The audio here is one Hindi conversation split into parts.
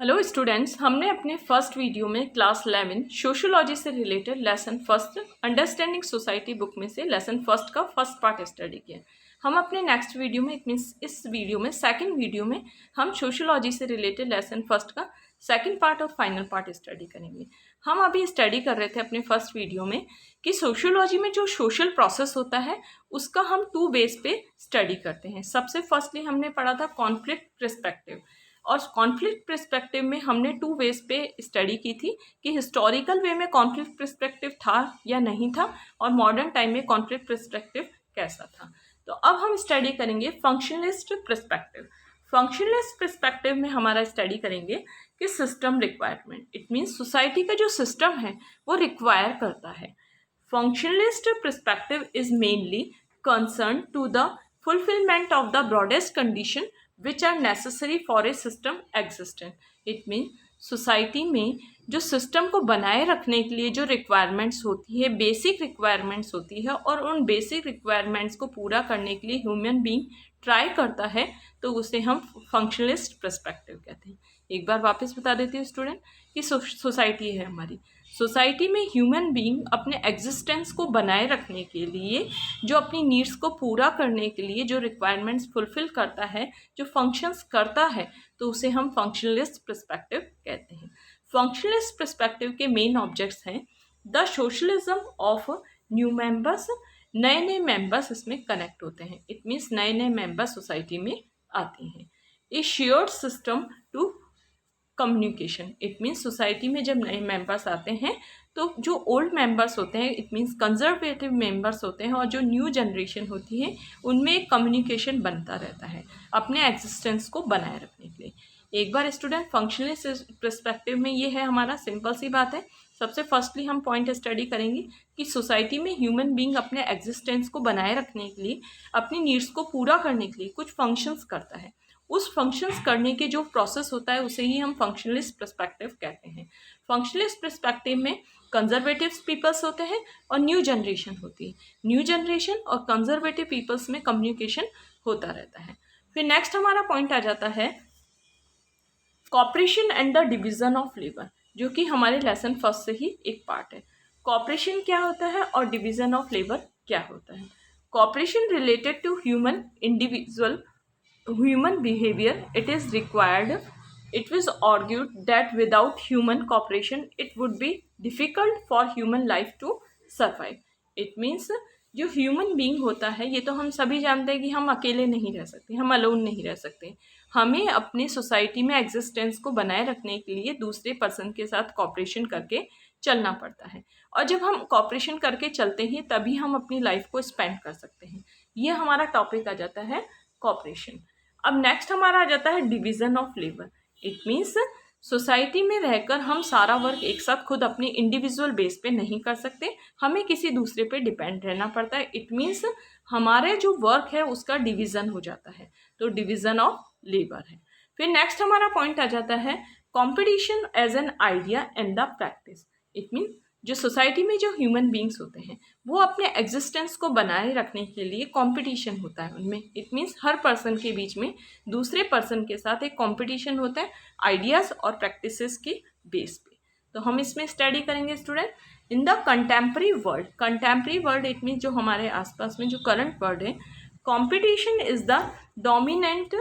हेलो स्टूडेंट्स, हमने अपने फर्स्ट वीडियो में क्लास 11 सोशियोलॉजी से related lesson first understanding society book में से लेसन फर्स्ट का फर्स्ट पार्ट स्टडी किया। हम अपने नेक्स्ट वीडियो में इस वीडियो में सेकंड वीडियो में हम सोशियोलॉजी से रिलेटेड लेसन फर्स्ट का सेकंड पार्ट और फाइनल पार्ट स्टडी करेंगे। हम अभी स्टडी कर रहे थे अपने फर्स्ट वीडियो में कि सोशियोलॉजी में जो सोशल प्रोसेस होता है उसका हम टू बेस पे स्टडी करते हैं। सबसे फर्स्टली हमने पढ़ा था कॉन्फ्लिक्ट पर्सपेक्टिव, और कॉन्फ्लिक्ट पर्सपेक्टिव में हमने टू वेज पे स्टडी की थी कि हिस्टोरिकल वे में कॉन्फ्लिक्ट पर्सपेक्टिव था या नहीं था और मॉडर्न टाइम में कॉन्फ्लिक्ट पर्सपेक्टिव कैसा था। तो अब हम स्टडी करेंगे फंक्शनलिस्ट पर्सपेक्टिव। फंक्शनलिस्ट पर्सपेक्टिव में हमारा स्टडी करेंगे कि system requirement, it means society का जो सिस्टम है वो रिक्वायर करता है। Functionalist perspective is mainly concern to the fulfilment of the broadest condition which are necessary for a system existent। It means society में जो सिस्टम को बनाए रखने के लिए जो रिक्वायरमेंट्स होती है, बेसिक रिक्वायरमेंट्स होती है, और उन बेसिक रिक्वायरमेंट्स को पूरा करने के लिए ह्यूमन बीइंग ट्राई करता है, तो उसे हम फंक्शनलिस्ट पर्सपेक्टिव कहते हैं। एक बार वापस बता देती हूँ स्टूडेंट कि सोसाइटी है हमारी, सोसाइटी में ह्यूमन बीइंग अपने एग्जिस्टेंस को बनाए रखने के लिए, जो अपनी नीड्स को पूरा करने के लिए जो रिक्वायरमेंट्स फुलफिल करता है, जो फंक्शंस करता है, तो उसे हम फंक्शनलिस्ट पर्सपेक्टिव कहते हैं। फंक्शनलिस्ट पर्सपेक्टिव के मेन ऑब्जेक्ट्स हैं the socialism of new members, नए नए मेंबर्स इसमें कनेक्ट होते हैं। इट मीन्स नए नए मेंबर्स सोसाइटी में आते हैं। A shared system to communication, it means society में जब नए मेंबर्स आते हैं तो जो ओल्ड मेंबर्स होते हैं, इट मीन्स कंजर्वेटिव मेंबर्स होते हैं, और जो न्यू जनरेशन होती है उनमें एक कम्युनिकेशन बनता रहता है अपने एग्जिस्टेंस को बनाए रखने के लिए। एक बार स्टूडेंट फंक्शनलिस्ट पर्सपेक्टिव में ये है हमारा, सिंपल सी बात है। सबसे फर्स्टली हम पॉइंट स्टडी करेंगे कि सोसाइटी में ह्यूमन बीइंग अपने एग्जिस्टेंस को बनाए रखने के लिए, अपनी नीड्स को पूरा करने के लिए कुछ फंक्शंस करता है। उस फंक्शंस करने के जो प्रोसेस होता है उसे ही हम फंक्शनलिस्ट पर्सपेक्टिव कहते हैं। फंक्शनलिस्ट पर्सपेक्टिव में कंजर्वेटिव पीपल्स होते हैं और न्यू जनरेशन होती है। न्यू जनरेशन और कंजर्वेटिव पीपल्स में कम्युनिकेशन होता रहता है। फिर नेक्स्ट हमारा पॉइंट आ जाता है cooperation and the division of labour, जो कि हमारे लेसन फर्स्ट से ही एक पार्ट है। कॉपरेशन क्या होता है और डिवीजन ऑफ लेबर क्या होता है। Cooperation related to human behavior, it is required. It was argued that without human cooperation it would be difficult for human life to survive। It means जो ह्यूमन बीइंग होता है, ये तो हम सभी जानते हैं कि हम अकेले नहीं रह सकते, हम अलोन नहीं रह सकते। हमें अपनी सोसाइटी में एग्जिस्टेंस को बनाए रखने के लिए दूसरे पर्सन के साथ कॉपरेशन करके चलना पड़ता है, और जब हम कॉपरेशन करके चलते हैं तभी हम अपनी लाइफ को स्पेंड कर सकते हैं। ये हमारा टॉपिक आ जाता है कॉपरेशन। अब नेक्स्ट हमारा आ जाता है division of labour. It means society में रहकर हम सारा वर्क एक साथ खुद अपनी इंडिविजुअल बेस पे नहीं कर सकते, हमें किसी दूसरे पे डिपेंड रहना पड़ता है। इट मीन्स हमारे जो वर्क है उसका डिवीज़न हो जाता है, तो डिवीज़न ऑफ लेबर है। फिर नेक्स्ट हमारा पॉइंट आ जाता है competition as an idea and the practice. It means जो सोसाइटी में जो ह्यूमन बीइंग्स होते हैं वो अपने एग्जिस्टेंस को बनाए रखने के लिए कंपटीशन होता है उनमें। इट मीन्स हर पर्सन के बीच में दूसरे पर्सन के साथ एक कंपटीशन होता है आइडियाज़ और प्रैक्टिसेस के बेस पे। तो हम इसमें स्टडी करेंगे student in the contemporary world. Contemporary world it means जो हमारे आसपास में जो करंट वर्ल्ड है, competition is the dominant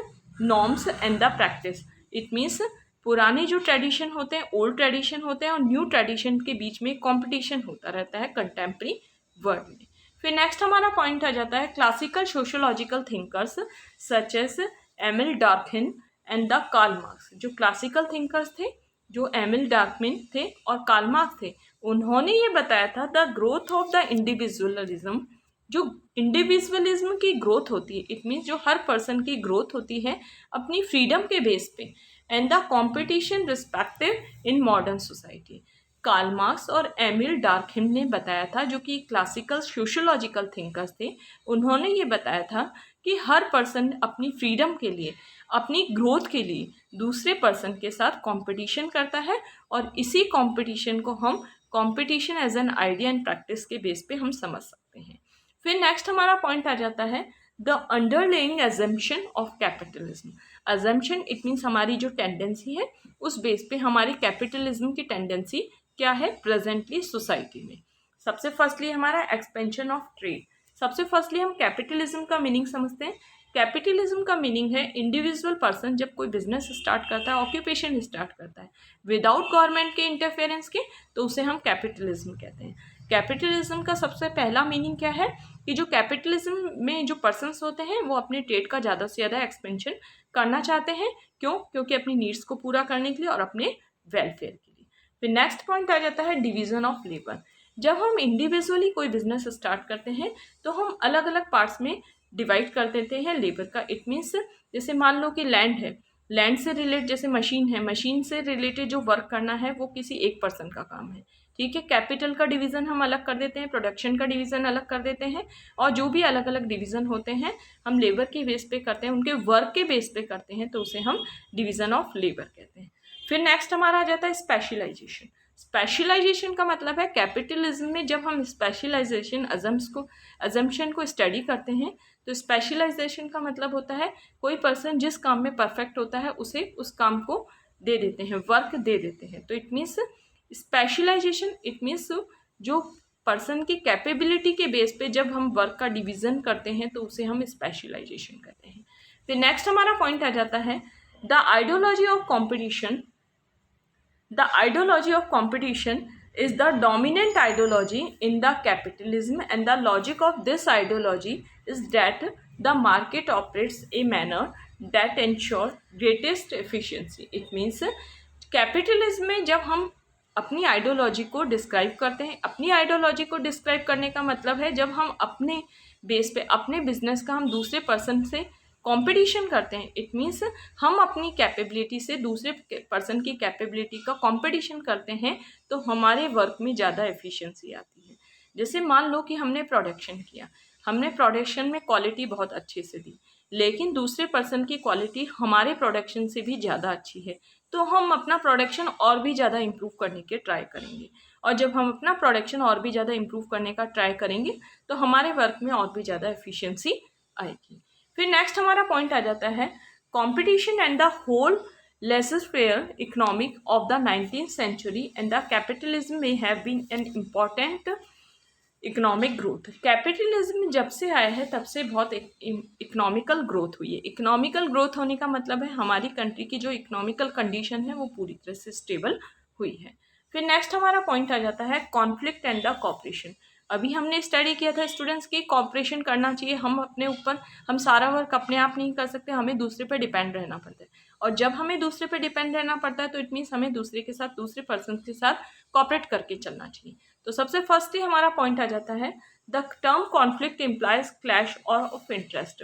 norms and the practice. It means पुराने जो ट्रेडिशन होते हैं, ओल्ड ट्रेडिशन होते हैं, और न्यू ट्रेडिशन के बीच में कंपटीशन होता रहता है कंटेम्प्रेरी वर्ल्ड में। फिर नेक्स्ट हमारा पॉइंट आ जाता है classical sociological thinkers such as Emile Durkheim and the Karl Marx. जो क्लासिकल थिंकर्स थे, जो एमिल डार्किन थे और कार्ल मार्क्स थे, उन्होंने ये बताया था the growth of the individualism. जो इंडिविजुअलिज्म की ग्रोथ होती है, इट मीन्स जो हर पर्सन की ग्रोथ होती है अपनी फ्रीडम के बेस पे, and the competition respective in modern society. Karl Marx और एमिल डार्किन ने बताया था, जो कि क्लासिकल सोशियोलॉजिकल थिंकर्स थे, उन्होंने ये बताया था कि हर पर्सन अपनी फ्रीडम के लिए, अपनी ग्रोथ के लिए दूसरे पर्सन के साथ कंपटीशन करता है, और इसी कंपटीशन को हम competition as an idea and practice के बेस पे हम समझ सकते हैं। फिर नेक्स्ट हमारा पॉइंट आ जाता है the underlying assumption of capitalism. Assumption it means हमारी जो टेंडेंसी है उस बेस पे हमारी कैपिटलिज्म की टेंडेंसी क्या है प्रेजेंटली सोसाइटी में। सबसे फर्स्टली हमारा एक्सपेंशन ऑफ ट्रेड। सबसे फर्स्टली हम कैपिटलिज्म का मीनिंग समझते हैं। कैपिटलिज्म का मीनिंग है इंडिविजुअल पर्सन जब कोई बिजनेस स्टार्ट करता है, ऑक्यूपेशन स्टार्ट करता है विदाउट गवर्नमेंट के इंटरफेरेंस के, तो उसे हम कैपिटलिज्म कहते हैं। कैपिटलिज्म का सबसे पहला मीनिंग क्या है कि जो कैपिटलिज्म में जो पर्सन्स होते हैं वो अपने ट्रेड का ज़्यादा से ज़्यादा एक्सपेंशन करना चाहते हैं। क्यों? क्योंकि अपनी नीड्स को पूरा करने के लिए और अपने वेलफेयर के लिए। फिर नेक्स्ट पॉइंट आ जाता है डिवीजन ऑफ लेबर। जब हम इंडिविजुअली कोई बिजनेस स्टार्ट करते हैं तो हम अलग अलग पार्ट्स में डिवाइड कर देते हैं लेबर का। इट मीन्स जैसे मान लो कि लैंड है, लैंड से रिलेटेड जैसे मशीन है, मशीन से रिलेटेड जो वर्क करना है वो किसी एक पर्सन का काम है, ठीक है। कैपिटल का डिवीज़न हम अलग कर देते हैं, प्रोडक्शन का डिवीज़न अलग कर देते हैं, और जो भी अलग अलग डिवीज़न होते हैं हम लेबर के बेस पे करते हैं, उनके वर्क के बेस पे करते हैं, तो उसे हम डिवीज़न ऑफ लेबर कहते हैं। फिर नेक्स्ट हमारा आ जाता है स्पेशलाइजेशन। स्पेशलाइजेशन का मतलब है कैपिटलिज्म में जब हम स्पेशलाइजेशन अजम्पशन को स्टडी करते हैं तो स्पेशलाइजेशन का मतलब होता है कोई पर्सन जिस काम में परफेक्ट होता है उसे उस काम को दे देते हैं, वर्क दे देते हैं। तो it means specialisation it means जो पर्सन की कैपेबिलिटी के बेस पे जब हम वर्क का डिवीज़न करते हैं तो उसे हम स्पेशलाइजेशन कहते हैं। फिर नेक्स्ट हमारा पॉइंट आ जाता है the ideology of competition. The ideology of competition is the dominant ideology in the capitalism, and the logic of this ideology is that the market operates a manner that ensure greatest efficiency. It means capitalism में जब हम अपनी आइडियोलॉजी को डिस्क्राइब करते हैं, अपनी आइडियोलॉजी को डिस्क्राइब करने का मतलब है जब हम अपने बेस पे अपने बिजनेस का हम दूसरे पर्सन से कंपटीशन करते हैं। इट मीन्स हम अपनी कैपेबिलिटी से दूसरे पर्सन की कैपेबिलिटी का कंपटीशन करते हैं तो हमारे वर्क में ज़्यादा एफिशिएंसी आती है। जैसे मान लो कि हमने प्रोडक्शन किया, हमने प्रोडक्शन में क्वालिटी बहुत अच्छे से दी, लेकिन दूसरे पर्सन की क्वालिटी हमारे प्रोडक्शन से भी ज़्यादा अच्छी है, तो हम अपना प्रोडक्शन और भी ज़्यादा इम्प्रूव करने के ट्राई करेंगे। और जब हम अपना प्रोडक्शन और भी ज़्यादा इम्प्रूव करने का ट्राई करेंगे तो हमारे वर्क में और भी ज़्यादा एफिशिएंसी आएगी। फिर नेक्स्ट हमारा पॉइंट आ जाता है competition and the whole laissez-faire economic of the 19th century and the capitalism में have been an important economic growth. Capitalism जब से आया है तब से बहुत इकोनॉमिकल ग्रोथ हुई है। इकोनॉमिकल ग्रोथ होने का मतलब है हमारी कंट्री की जो इकोनॉमिकल कंडीशन है वो पूरी तरह से स्टेबल हुई है। फिर नेक्स्ट हमारा पॉइंट आ जाता है कॉन्फ्लिक्ट एंड द कॉपरेशन। अभी हमने स्टडी किया था स्टूडेंट्स की कॉपरेशन करना चाहिए, हम अपने ऊपर हम सारा वर्क अपने आप नहीं कर सकते, हमें दूसरे पे डिपेंड रहना पड़ता है, और जब हमें दूसरे पे डिपेंड रहना पड़ता है तो इट मीन्स हमें दूसरे के साथ दूसरे पर्सन के साथ कॉपरेट करके चलना चाहिए। तो सबसे फर्स्ट ही हमारा पॉइंट आ जाता है the term conflict implies clash और ऑफ इंटरेस्ट।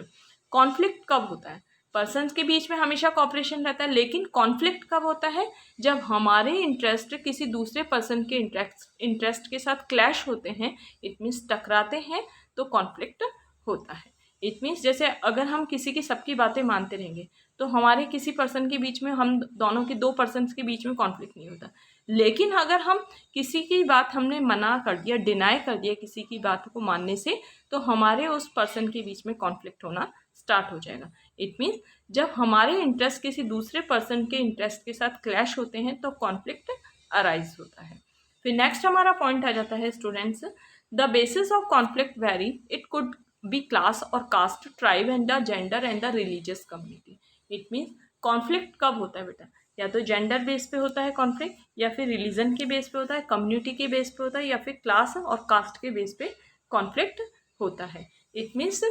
कॉन्फ्लिक्ट कब होता है? पर्सन्स के बीच में हमेशा कॉपरेशन रहता है, लेकिन कॉन्फ्लिक्ट कब होता है? जब हमारे इंटरेस्ट किसी दूसरे पर्सन के इंटरेस्ट के साथ क्लैश होते हैं, इट मीन्स टकराते हैं, तो कॉन्फ्लिक्ट होता है। इट मीन्स जैसे अगर हम किसी की सबकी बातें मानते रहेंगे तो हमारे किसी पर्सन के बीच में हम दोनों के दो पर्सन्स के बीच में कॉन्फ्लिक्ट नहीं होता, लेकिन अगर हम किसी की बात हमने मना कर दिया, डिनाई कर दिया किसी की बात को मानने से, तो हमारे उस पर्सन के बीच में कॉन्फ्लिक्ट होना स्टार्ट हो जाएगा। इट मीन्स जब हमारे इंटरेस्ट किसी दूसरे पर्सन के इंटरेस्ट के साथ क्लैश होते हैं तो कॉन्फ्लिक्ट अराइज होता है। फिर नेक्स्ट हमारा पॉइंट आ जाता है students the basis of conflict very, it could be class और caste, tribe and the gender and the religious community. It means conflict कब होता है बेटा? या तो जेंडर बेस पे होता है कॉन्फ्लिक्ट, या फिर रिलीजन के बेस पे होता है, कम्युनिटी के बेस पे होता है, या फिर क्लास और कास्ट के बेस पे कॉन्फ्लिक्ट होता है। इट मीन्स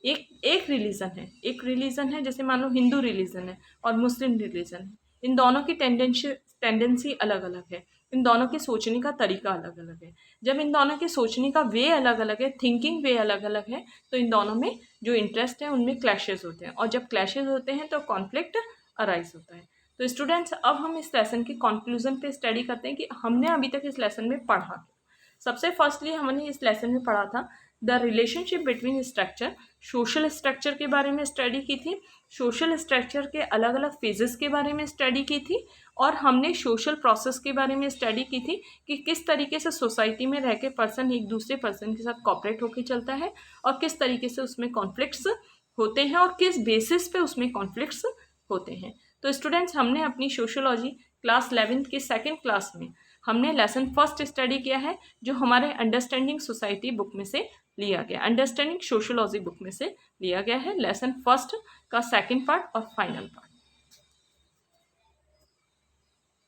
एक रिलीजन है जैसे मान लो हिंदू रिलीजन है और मुस्लिम रिलीजन है, इन दोनों की टेंडेंसी अलग अलग है, इन दोनों के सोचने का तरीका अलग अलग है। जब इन दोनों के सोचने का वे अलग अलग है, थिंकिंग वे अलग अलग है, तो इन दोनों में जो इंटरेस्ट है उनमें क्लैशेस होते हैं, और जब क्लैशेस होते हैं तो कॉन्फ्लिक्ट अराइज होता है। तो स्टूडेंट्स अब हम इस लेसन के कंक्लूजन पे स्टडी करते हैं कि हमने अभी तक इस लेसन में पढ़ा। सबसे फर्स्टली हमने इस लेसन में पढ़ा था the relationship between structure, social structure के बारे में स्टडी की थी, सोशल स्ट्रक्चर के अलग अलग फेजेस के बारे में स्टडी की थी, और हमने सोशल प्रोसेस के बारे में स्टडी की थी कि किस तरीके से सोसाइटी में रह के पर्सन एक दूसरे पर्सन के साथ कॉपरेट होकर चलता है, और किस तरीके से उसमें कॉन्फ्लिक्ट्स होते हैं और किस बेसिस पे उसमें कॉन्फ्लिक्ट्स होते हैं। तो स्टूडेंट्स, हमने अपनी सोशियोलॉजी क्लास 11th की सेकेंड क्लास में हमने लेसन फर्स्ट स्टडी किया है, जो हमारे अंडरस्टैंडिंग सोसाइटी बुक में से लिया गया, अंडरस्टैंडिंग सोशियोलॉजी बुक में से लिया गया है। लेसन फर्स्ट का सेकेंड पार्ट और फाइनल पार्ट।